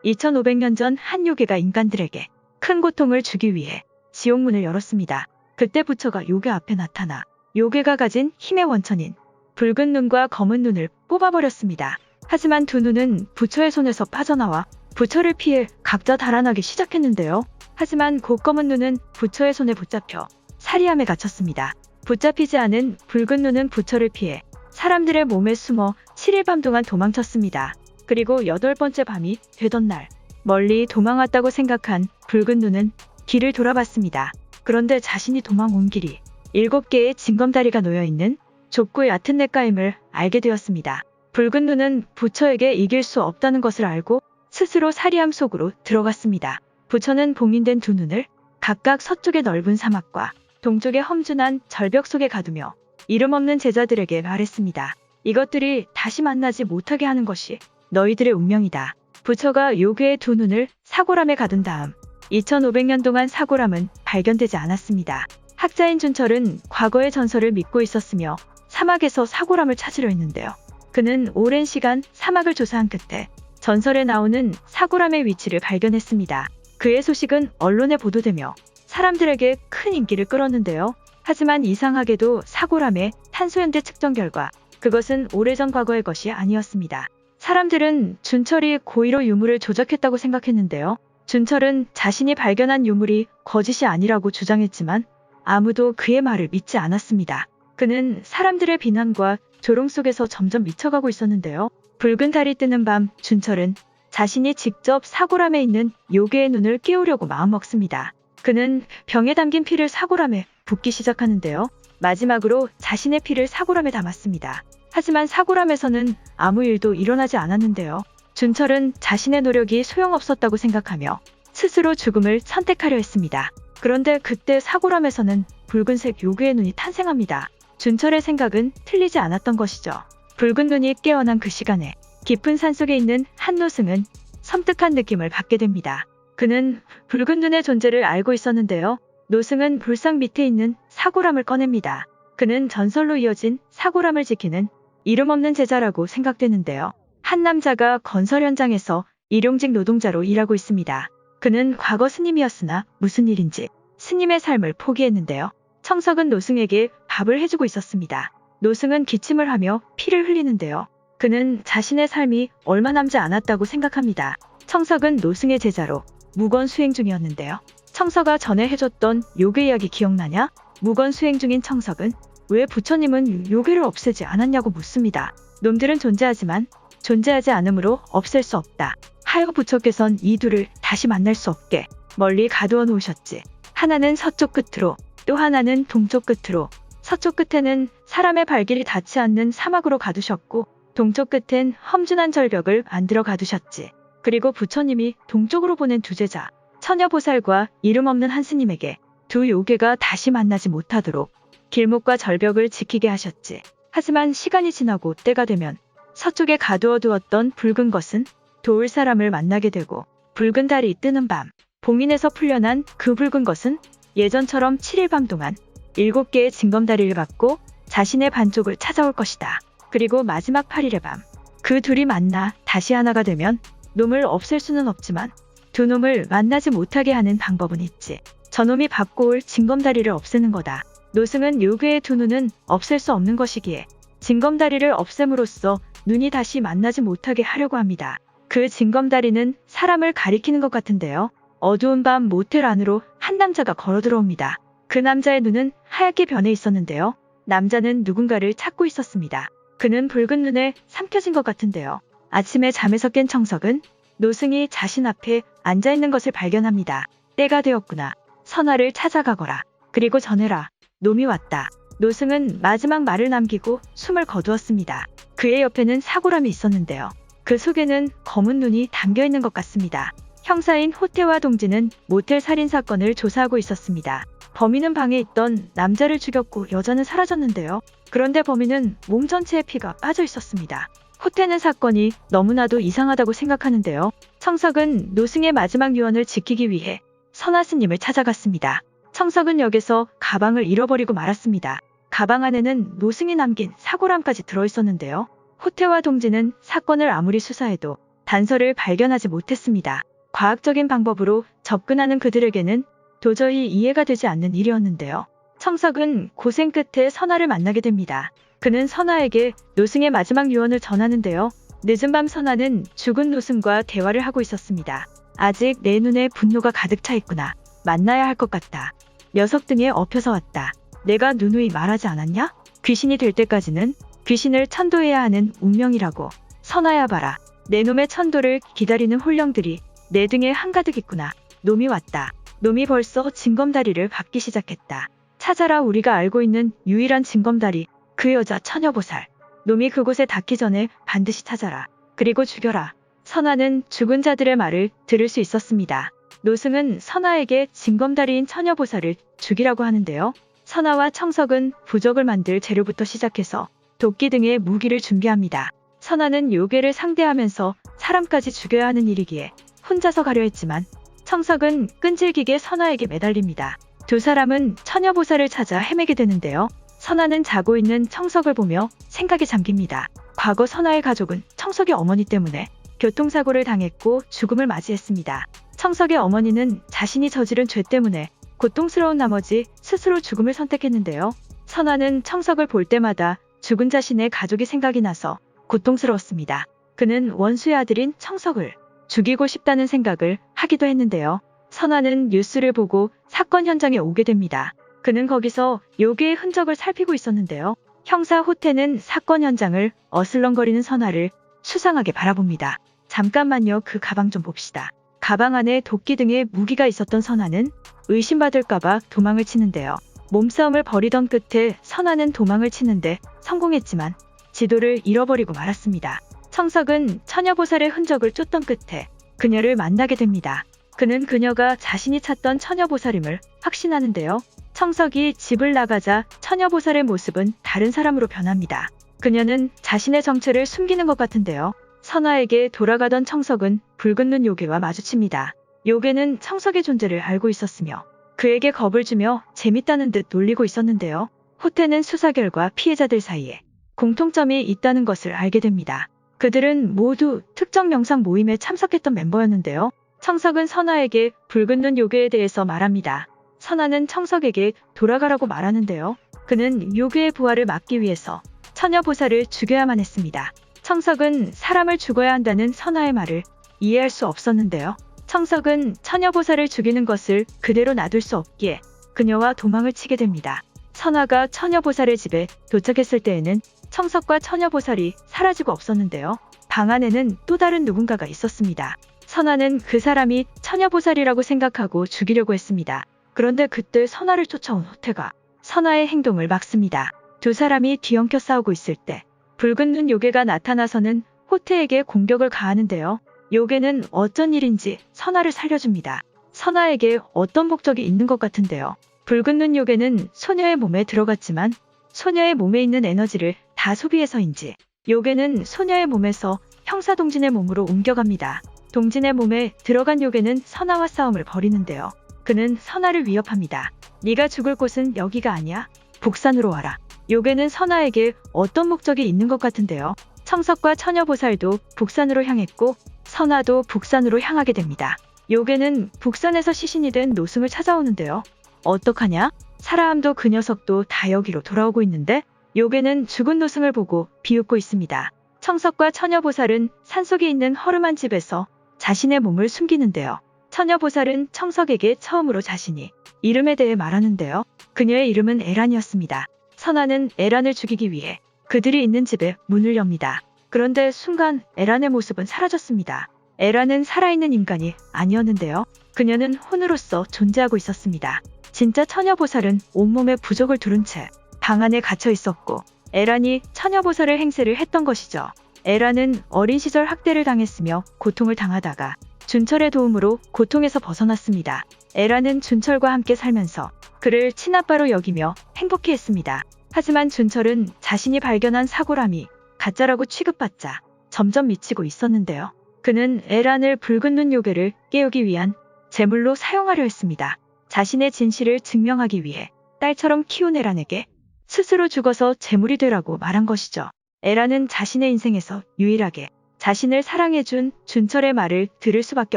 2500년 전 한 요괴가 인간들에게 큰 고통을 주기 위해 지옥문을 열었습니다. 그때 부처가 요괴 앞에 나타나 요괴가 가진 힘의 원천인 붉은 눈과 검은 눈을 뽑아버렸습니다. 하지만 두 눈은 부처의 손에서 빠져나와 부처를 피해 각자 달아나기 시작했는데요. 하지만 곧 검은 눈은 부처의 손에 붙잡혀 사리함에 갇혔습니다. 붙잡히지 않은 붉은 눈은 부처를 피해 사람들의 몸에 숨어 7일 밤 동안 도망쳤습니다. 그리고 8번째 밤이 되던 날 멀리 도망왔다고 생각한 붉은 눈은 길을 돌아봤습니다. 그런데 자신이 도망온 길이 7개의 징검다리가 놓여있는 좁고 얕은 냇가임을 알게 되었습니다. 붉은 눈은 부처에게 이길 수 없다는 것을 알고 스스로 사리함 속으로 들어갔습니다. 부처는 봉인된 두 눈을 각각 서쪽의 넓은 사막과 동쪽의 험준한 절벽 속에 가두며 이름 없는 제자들에게 말했습니다. 이것들이 다시 만나지 못하게 하는 것이 너희들의 운명이다. 부처가 요괴의 두 눈을 사고람에 가둔 다음 2500년 동안 사고람은 발견되지 않았습니다. 학자인 준철은 과거의 전설을 믿고 있었으며 사막에서 사고람을 찾으려 했는데요. 그는 오랜 시간 사막을 조사한 끝에 전설에 나오는 사고람의 위치를 발견했습니다. 그의 소식은 언론에 보도되며 사람들에게 큰 인기를 끌었는데요. 하지만 이상하게도 사고람의 탄소연대 측정 결과 그것은 오래전 과거의 것이 아니었습니다. 사람들은 준철이 고의로 유물을 조작했다고 생각했는데요. 준철은 자신이 발견한 유물이 거짓이 아니라고 주장했지만 아무도 그의 말을 믿지 않았습니다. 그는 사람들의 비난과 조롱 속에서 점점 미쳐가고 있었는데요. 붉은 달이 뜨는 밤 준철은 자신이 직접 사고람에 있는 요괴의 눈을 깨우려고 마음먹습니다. 그는 병에 담긴 피를 사고람에 붓기 시작하는데요. 마지막으로 자신의 피를 사고람에 담았습니다. 하지만 사고람에서는 아무 일도 일어나지 않았는데요. 준철은 자신의 노력이 소용없었다고 생각하며 스스로 죽음을 선택하려 했습니다. 그런데 그때 사고람에서는 붉은색 요괴의 눈이 탄생합니다. 준철의 생각은 틀리지 않았던 것이죠. 붉은 눈이 깨어난 그 시간에 깊은 산속에 있는 한 노승은 섬뜩한 느낌을 받게 됩니다. 그는 붉은 눈의 존재를 알고 있었는데요. 노승은 불상 밑에 있는 사고람을 꺼냅니다. 그는 전설로 이어진 사고람을 지키는 이름 없는 제자라고 생각되는데요. 한 남자가 건설 현장에서 일용직 노동자로 일하고 있습니다. 그는 과거 스님이었으나 무슨 일인지 스님의 삶을 포기했는데요. 청석은 노승에게 밥을 해주고 있었습니다. 노승은 기침을 하며 피를 흘리는데요. 그는 자신의 삶이 얼마 남지 않았다고 생각합니다. 청석은 노승의 제자로 무건 수행 중이었는데요. 청석아 전에 해줬던 요괴 이야기 기억나냐? 무건 수행 중인 청석은 왜 부처님은 요괴를 없애지 않았냐고 묻습니다. 놈들은 존재하지만 존재하지 않으므로 없앨 수 없다. 하여 부처께선 이 둘을 다시 만날 수 없게 멀리 가두어 놓으셨지. 하나는 서쪽 끝으로 또 하나는 동쪽 끝으로. 서쪽 끝에는 사람의 발길이 닿지 않는 사막으로 가두셨고 동쪽 끝엔 험준한 절벽을 만들어 가두셨지. 그리고 부처님이 동쪽으로 보낸 두 제자 처녀보살과 이름 없는 한 스님에게 두 요괴가 다시 만나지 못하도록 길목과 절벽을 지키게 하셨지. 하지만 시간이 지나고 때가 되면 서쪽에 가두어 두었던 붉은 것은 도울 사람을 만나게 되고 붉은 달이 뜨는 밤 봉인에서 풀려난 그 붉은 것은 예전처럼 7일 밤 동안 7개의 징검다리를 받고 자신의 반쪽을 찾아올 것이다. 그리고 마지막 8일의 밤 그 둘이 만나 다시 하나가 되면 놈을 없앨 수는 없지만 두 놈을 만나지 못하게 하는 방법은 있지. 저놈이 받고 올 징검다리를 없애는 거다. 노승은 요괴의 두 눈은 없앨 수 없는 것이기에 징검다리를 없앰으로써 눈이 다시 만나지 못하게 하려고 합니다. 그 징검다리는 사람을 가리키는 것 같은데요. 어두운 밤 모텔 안으로 한 남자가 걸어 들어옵니다. 그 남자의 눈은 하얗게 변해 있었는데요. 남자는 누군가를 찾고 있었습니다. 그는 붉은 눈에 삼켜진 것 같은데요. 아침에 잠에서 깬 청석은 노승이 자신 앞에 앉아있는 것을 발견합니다. 때가 되었구나. 선화를 찾아가거라. 그리고 전해라. 놈이 왔다. 노승은 마지막 말을 남기고 숨을 거두었습니다. 그의 옆에는 사고람이 있었는데요. 그 속에는 검은 눈이 담겨있는 것 같습니다. 형사인 호태와 동지는 모텔 살인 사건을 조사하고 있었습니다. 범인은 방에 있던 남자를 죽였고 여자는 사라졌는데요. 그런데 범인은 몸 전체에 피가 빠져 있었습니다. 호태는 사건이 너무나도 이상하다고 생각하는데요. 청석은 노승의 마지막 유언을 지키기 위해 선화스님을 찾아갔습니다. 청석은 역에서 가방을 잃어버리고 말았습니다. 가방 안에는 노승이 남긴 사고람까지 들어있었는데요. 호태와 동지는 사건을 아무리 수사해도 단서를 발견하지 못했습니다. 과학적인 방법으로 접근하는 그들에게는 도저히 이해가 되지 않는 일이었는데요. 청석은 고생 끝에 선아를 만나게 됩니다. 그는 선아에게 노승의 마지막 유언을 전하는데요. 늦은 밤 선아는 죽은 노승과 대화를 하고 있었습니다. 아직 내 눈에 분노가 가득 차 있구나. 만나야 할 것 같다. 녀석 등에 엎여서 왔다. 내가 누누이 말하지 않았냐? 귀신이 될 때까지는 귀신을 천도해야 하는 운명이라고. 선아야 봐라. 내 놈의 천도를 기다리는 홀령들이 내 등에 한가득 있구나. 놈이 왔다. 놈이 벌써 징검다리를 밟기 시작했다. 찾아라. 우리가 알고 있는 유일한 징검다리. 그 여자 처녀보살. 놈이 그곳에 닿기 전에 반드시 찾아라. 그리고 죽여라. 선아는 죽은 자들의 말을 들을 수 있었습니다. 노승은 선아에게 징검다리인 처녀보살을 죽이라고 하는데요. 선아와 청석은 부적을 만들 재료부터 시작해서 도끼 등의 무기를 준비합니다. 선아는 요괴를 상대하면서 사람까지 죽여야 하는 일이기에 혼자서 가려 했지만 청석은 끈질기게 선아에게 매달립니다. 두 사람은 처녀보살을 찾아 헤매게 되는데요. 선아는 자고 있는 청석을 보며 생각에 잠깁니다. 과거 선아의 가족은 청석의 어머니 때문에 교통사고를 당했고 죽음을 맞이했습니다. 청석의 어머니는 자신이 저지른 죄 때문에 고통스러운 나머지 스스로 죽음을 선택했는데요. 선아는 청석을 볼 때마다 죽은 자신의 가족이 생각이 나서 고통스러웠습니다. 그는 원수의 아들인 청석을 죽이고 싶다는 생각을 하기도 했는데요. 선아는 뉴스를 보고 사건 현장에 오게 됩니다. 그는 거기서 요괴의 흔적을 살피고 있었는데요. 형사 호태는 사건 현장을 어슬렁거리는 선아를 수상하게 바라봅니다. 잠깐만요. 그 가방 좀 봅시다. 가방 안에 도끼 등의 무기가 있었던 선아는 의심받을까봐 도망을 치는데요. 몸싸움을 벌이던 끝에 선아는 도망을 치는데 성공했지만 지도를 잃어버리고 말았습니다. 청석은 처녀보살의 흔적을 쫓던 끝에 그녀를 만나게 됩니다. 그는 그녀가 자신이 찾던 처녀보살임을 확신하는데요. 청석이 집을 나가자 처녀보살의 모습은 다른 사람으로 변합니다. 그녀는 자신의 정체를 숨기는 것 같은데요. 선아에게 돌아가던 청석은 붉은 눈 요괴와 마주칩니다. 요괴는 청석의 존재를 알고 있었으며 그에게 겁을 주며 재밌다는 듯 놀리고 있었는데요. 호태는 수사 결과 피해자들 사이에 공통점이 있다는 것을 알게 됩니다. 그들은 모두 특정 영상 모임에 참석했던 멤버였는데요. 청석은 선아에게 붉은 눈 요괴에 대해서 말합니다. 선아는 청석에게 돌아가라고 말하는데요. 그는 요괴의 부활을 막기 위해서 처녀보살을 죽여야만 했습니다. 청석은 사람을 죽어야 한다는 선아의 말을 이해할 수 없었는데요. 청석은 처녀보살을 죽이는 것을 그대로 놔둘 수 없기에 그녀와 도망을 치게 됩니다. 선아가 처녀보살의 집에 도착했을 때에는 청석과 처녀보살이 사라지고 없었는데요. 방 안에는 또 다른 누군가가 있었습니다. 선아는 그 사람이 처녀보살이라고 생각하고 죽이려고 했습니다. 그런데 그때 선아를 쫓아온 호태가 선아의 행동을 막습니다. 두 사람이 뒤엉켜 싸우고 있을 때 붉은 눈 요괴가 나타나서는 호태에게 공격을 가하는데요. 요괴는 어쩐 일인지 선아를 살려줍니다. 선아에게 어떤 목적이 있는 것 같은데요. 붉은 눈 요괴는 소녀의 몸에 들어갔지만 소녀의 몸에 있는 에너지를 다 소비해서인지 요괴는 소녀의 몸에서 형사 동진의 몸으로 옮겨갑니다. 동진의 몸에 들어간 요괴는 선아와 싸움을 벌이는데요. 그는 선아를 위협합니다. 네가 죽을 곳은 여기가 아니야. 북산으로 와라. 요괴는 선아에게 어떤 목적이 있는 것 같은데요. 청석과 처녀보살도 북산으로 향했고 선아도 북산으로 향하게 됩니다. 요괴는 북산에서 시신이 된 노승을 찾아오는데요. 어떡하냐? 사라함도 그 녀석도 다 여기로 돌아오고 있는데 요괴는 죽은 노승을 보고 비웃고 있습니다. 청석과 처녀보살은 산속에 있는 허름한 집에서 자신의 몸을 숨기는데요. 처녀보살은 청석에게 처음으로 자신이 이름에 대해 말하는데요. 그녀의 이름은 에란이었습니다. 선아는 에란을 죽이기 위해 그들이 있는 집에 문을 엽니다. 그런데 순간 에란의 모습은 사라졌습니다. 에란은 살아있는 인간이 아니었는데요. 그녀는 혼으로서 존재하고 있었습니다. 진짜 처녀보살은 온몸에 부적을 두른 채 방 안에 갇혀 있었고 에란이 처녀보살의 행세를 했던 것이죠. 에란은 어린 시절 학대를 당했으며 고통을 당하다가 준철의 도움으로 고통에서 벗어났습니다. 에란은 준철과 함께 살면서 그를 친아빠로 여기며 행복해했습니다. 하지만 준철은 자신이 발견한 사고람이 가짜라고 취급받자 점점 미치고 있었는데요. 그는 에란을 붉은 눈 요괴를 깨우기 위한 제물로 사용하려 했습니다. 자신의 진실을 증명하기 위해 딸처럼 키운 에란에게 스스로 죽어서 제물이 되라고 말한 것이죠. 에란은 자신의 인생에서 유일하게 자신을 사랑해준 준철의 말을 들을 수밖에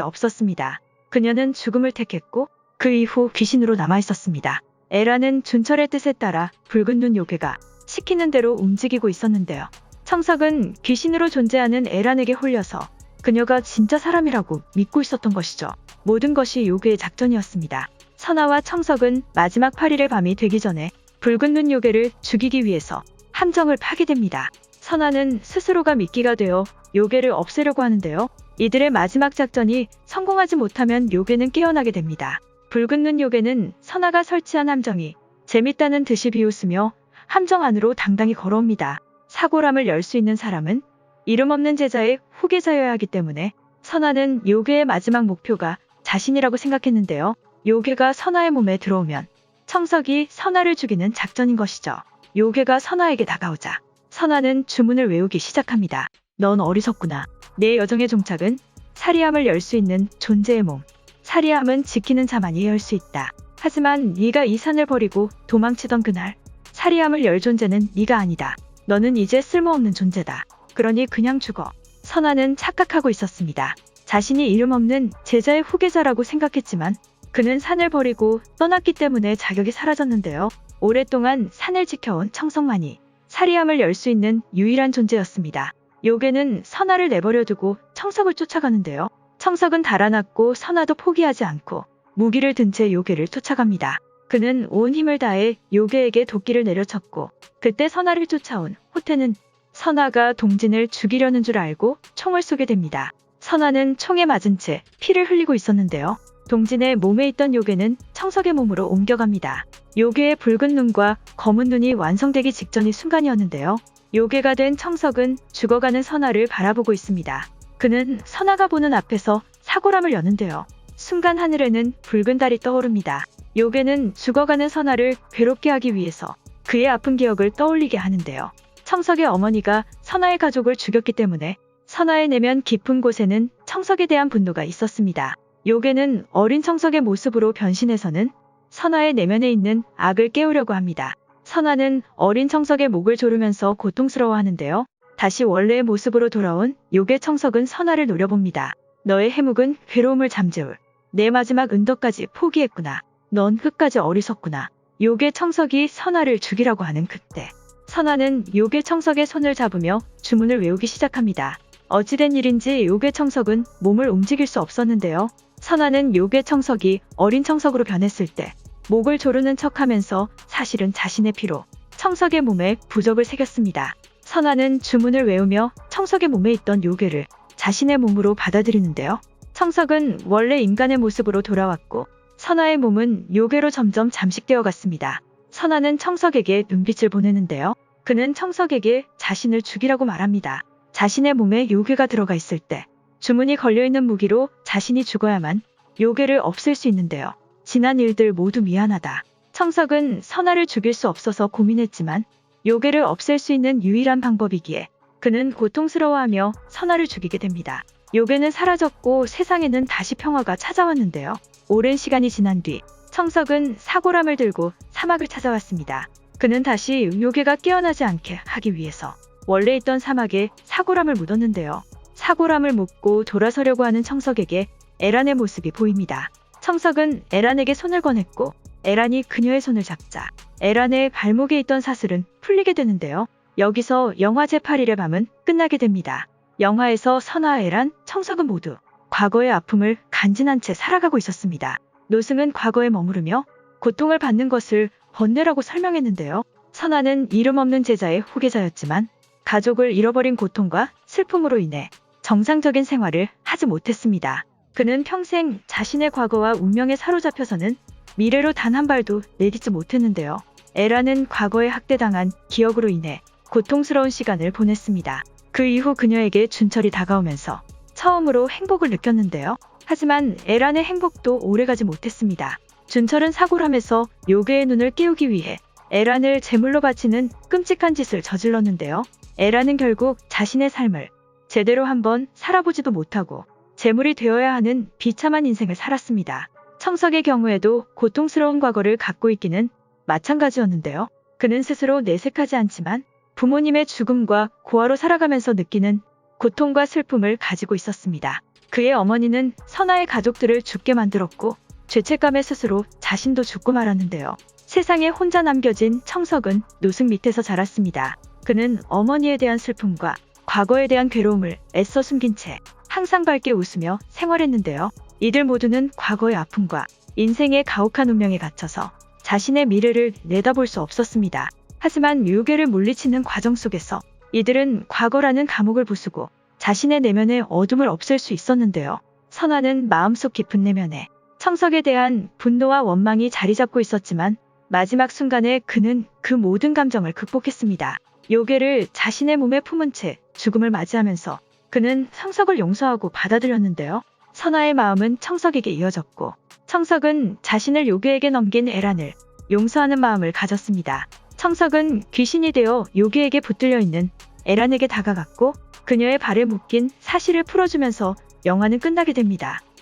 없었습니다. 그녀는 죽음을 택했고 그 이후 귀신으로 남아있었습니다. 에라는 준철의 뜻에 따라 붉은 눈 요괴가 시키는 대로 움직이고 있었는데요. 청석은 귀신으로 존재하는 에란에게 홀려서 그녀가 진짜 사람이라고 믿고 있었던 것이죠. 모든 것이 요괴의 작전이었습니다. 선아와 청석은 마지막 8일의 밤이 되기 전에 붉은 눈 요괴를 죽이기 위해서 함정을 파괴됩니다. 선아는 스스로가 미끼가 되어 요괴를 없애려고 하는데요. 이들의 마지막 작전이 성공하지 못하면 요괴는 깨어나게 됩니다. 붉은 눈 요괴는 선아가 설치한 함정이 재밌다는 듯이 비웃으며 함정 안으로 당당히 걸어옵니다. 사고람을 열 수 있는 사람은 이름 없는 제자의 후계자여야 하기 때문에 선아는 요괴의 마지막 목표가 자신이라고 생각했는데요. 요괴가 선아의 몸에 들어오면 청석이 선아를 죽이는 작전인 것이죠. 요괴가 선아에게 다가오자 선아는 주문을 외우기 시작합니다. 넌 어리석구나. 내 여정의 종착은 사리함을 열 수 있는 존재의 몸. 사리함은 지키는 자만이 열 수 있다. 하지만 네가 이 산을 버리고 도망치던 그날 사리함을 열 존재는 네가 아니다. 너는 이제 쓸모없는 존재다. 그러니 그냥 죽어. 선아는 착각하고 있었습니다. 자신이 이름 없는 제자의 후계자라고 생각했지만 그는 산을 버리고 떠났기 때문에 자격이 사라졌는데요. 오랫동안 산을 지켜온 청석만이 사리함을 열 수 있는 유일한 존재였습니다. 요괴는 선아를 내버려두고 청석을 쫓아가는데요. 청석은 달아났고 선아도 포기하지 않고 무기를 든 채 요괴를 쫓아갑니다. 그는 온 힘을 다해 요괴에게 도끼를 내려쳤고 그때 선아를 쫓아온 호태는 선아가 동진을 죽이려는 줄 알고 총을 쏘게 됩니다. 선아는 총에 맞은 채 피를 흘리고 있었는데요. 동진의 몸에 있던 요괴는 청석의 몸으로 옮겨갑니다. 요괴의 붉은 눈과 검은 눈이 완성되기 직전의 순간이었는데요. 요괴가 된 청석은 죽어가는 선아를 바라보고 있습니다. 그는 선아가 보는 앞에서 사고람을 여는데요. 순간 하늘에는 붉은 달이 떠오릅니다. 요괴는 죽어가는 선아를 괴롭게 하기 위해서 그의 아픈 기억을 떠올리게 하는데요. 청석의 어머니가 선아의 가족을 죽였기 때문에 선아의 내면 깊은 곳에는 청석에 대한 분노가 있었습니다. 요괴는 어린 청석의 모습으로 변신해서는 선아의 내면에 있는 악을 깨우려고 합니다. 선아는 어린 청석의 목을 조르면서 고통스러워하는데요. 다시 원래의 모습으로 돌아온 요괴 청석은 선아를 노려봅니다. 너의 해묵은 괴로움을 잠재울 내 마지막 은덕까지 포기했구나. 넌 끝까지 어리석구나. 요괴 청석이 선아를 죽이라고 하는 그때 선아는 요괴 청석의 손을 잡으며 주문을 외우기 시작합니다. 어찌된 일인지 요괴 청석은 몸을 움직일 수 없었는데요. 선아는 요괴 청석이 어린 청석으로 변했을 때 목을 조르는 척하면서 사실은 자신의 피로 청석의 몸에 부적을 새겼습니다. 선아는 주문을 외우며 청석의 몸에 있던 요괴를 자신의 몸으로 받아들이는데요. 청석은 원래 인간의 모습으로 돌아왔고 선아의 몸은 요괴로 점점 잠식되어 갔습니다. 선아는 청석에게 눈빛을 보내는데요. 그는 청석에게 자신을 죽이라고 말합니다. 자신의 몸에 요괴가 들어가 있을 때 주문이 걸려있는 무기로 자신이 죽어야만 요괴를 없앨 수 있는데요. 지난 일들 모두 미안하다. 청석은 선아를 죽일 수 없어서 고민했지만 요괴를 없앨 수 있는 유일한 방법이기에 그는 고통스러워하며 선아를 죽이게 됩니다. 요괴는 사라졌고 세상에는 다시 평화가 찾아왔는데요. 오랜 시간이 지난 뒤 청석은 사고람을 들고 사막을 찾아왔습니다. 그는 다시 요괴가 깨어나지 않게 하기 위해서 원래 있던 사막에 사고람을 묻었는데요. 사고람을 묻고 돌아서려고 하는 청석에게 에란의 모습이 보입니다. 청석은 에란에게 손을 건넸고 에란이 그녀의 손을 잡자 에란의 발목에 있던 사슬은 풀리게 되는데요. 여기서 영화 제8일의 밤은 끝나게 됩니다. 영화에서 선아와 에란, 청석은 모두 과거의 아픔을 간직한 채 살아가고 있었습니다. 노승은 과거에 머무르며 고통을 받는 것을 번뇌라고 설명했는데요. 선아는 이름 없는 제자의 후계자였지만 가족을 잃어버린 고통과 슬픔으로 인해 정상적인 생활을 하지 못했습니다. 그는 평생 자신의 과거와 운명에 사로잡혀서는 미래로 단 한 발도 내딛지 못했는데요. 에라는 과거에 학대당한 기억으로 인해 고통스러운 시간을 보냈습니다. 그 이후 그녀에게 준철이 다가오면서 처음으로 행복을 느꼈는데요. 하지만 에란의 행복도 오래가지 못했습니다. 준철은 사고람에서 요괴의 눈을 깨우기 위해 에란을 제물로 바치는 끔찍한 짓을 저질렀는데요. 에란은 결국 자신의 삶을 제대로 한번 살아보지도 못하고 제물이 되어야 하는 비참한 인생을 살았습니다. 청석의 경우에도 고통스러운 과거를 갖고 있기는 마찬가지였는데요. 그는 스스로 내색하지 않지만 부모님의 죽음과 고아로 살아가면서 느끼는 고통과 슬픔을 가지고 있었습니다. 그의 어머니는 선아의 가족들을 죽게 만들었고 죄책감에 스스로 자신도 죽고 말았는데요. 세상에 혼자 남겨진 청석은 노숙 밑에서 자랐습니다. 그는 어머니에 대한 슬픔과 과거에 대한 괴로움을 애써 숨긴 채 항상 밝게 웃으며 생활했는데요. 이들 모두는 과거의 아픔과 인생의 가혹한 운명에 갇혀서 자신의 미래를 내다볼 수 없었습니다. 하지만 유괴를 물리치는 과정 속에서 이들은 과거라는 감옥을 부수고 자신의 내면의 어둠을 없앨 수 있었는데요. 선아는 마음속 깊은 내면에 청석에 대한 분노와 원망이 자리 잡고 있었지만 마지막 순간에 그는 그 모든 감정을 극복했습니다. 요괴를 자신의 몸에 품은 채 죽음을 맞이하면서 그는 청석을 용서하고 받아들였는데요. 선아의 마음은 청석에게 이어졌고 청석은 자신을 요괴에게 넘긴 에란을 용서하는 마음을 가졌습니다. 청석은 귀신이 되어 요괴에게 붙들려 있는 에란에게 다가갔고 그녀의 발에 묶인 사실을 풀어주면서 영화는 끝나게 됩니다.